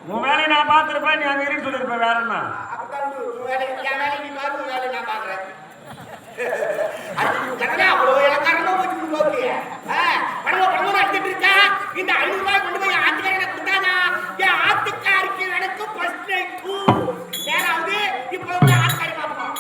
உன் வேலையை நான் பார்த்துருப்பேன், நீ அங்கே இருந்து சொல்லியிருப்பேன். வேற என்ன அவ்வளோ இலக்காரமா போச்சு போக்கு பணம் எடுத்துட்டு இருக்கா. இந்த 500 ரூபாய் கொண்டு போய் ஆத்துக்காரனை கொடுத்தானா என் ஆத்துக்காருக்கு எனக்கு ஃபர்ஸ்ட் நைட் நேராவது இப்போ ஆத்துக்காரி பார்ப்போம்.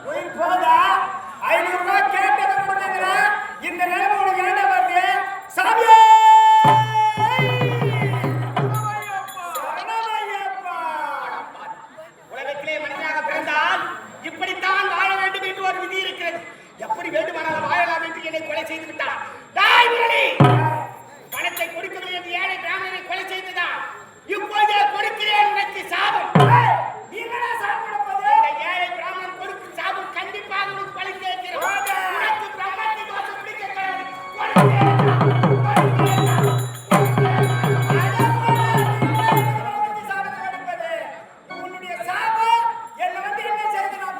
உயிர் போதா 500 ரூபாய் கேட்டதை கொடுத்தீங்க. இந்த நிலைமை உனக்கு என்ன வருது? சாமியே உலகத்திலே மனிதனாக பிறந்தால் இப்படித்தான் வாழ வேண்டும் என்று ஒரு விதி இருக்கிறது. எப்படி வேண்டுமானால் வாழலாம் என்று என்னை கொலை செய்து விட்டார். பணத்தை கொடுக்கவில்லை என்று ஏழை பிராமணனை கொலை செய்ததான் இப்போதே கொடுக்கிறேன். உனக்கு சாபம். ஏழை பிராமணன் கொடுக்கும் சாபம் கண்டிப்பாக உனக்கு பலித்தே இருக்கிறது. உனக்கு பிரம்மத்தை தோஷம் பிடிக்க உன்னுடைய சாபம் என்ன வந்து என்ன செய்து நான்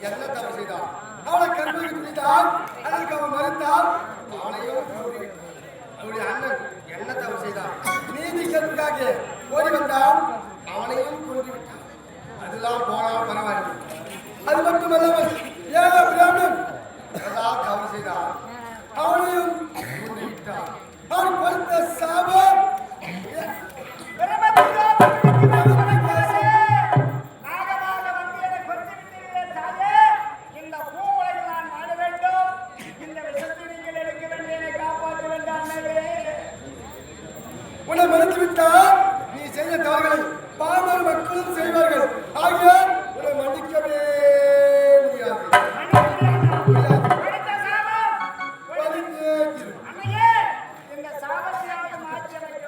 என்ன தவறு செய்தார்? அவளை கற்பனை குறித்தால் அதற்கு அவன் மறுத்தால் அவனையும் அவருடைய அண்ணன் என்ன தவறு செய்தார்? நீதி கேட்பதற்காக ஓடி வந்தால் அவனையும் கொண்டு விட்டார். அதெல்லாம் போனால் பரவாயில்லை. அது மட்டுமல்லாமல் ஏழை பிராமணன் ஏதாவது தவறு செய்தார் அவனையும் கொண்டு விட்டார். அவன் கொடுத்த சாபம் உன்னை மன்னித்துவிட்டால் நீ செய்த தவறுகளை பாமர மக்களும் செய்வார்கள். ஆகியோர் உன்னை மன்னிக்கவே முடியாது. இந்த சாபத்தை மாற்றி அமைக்க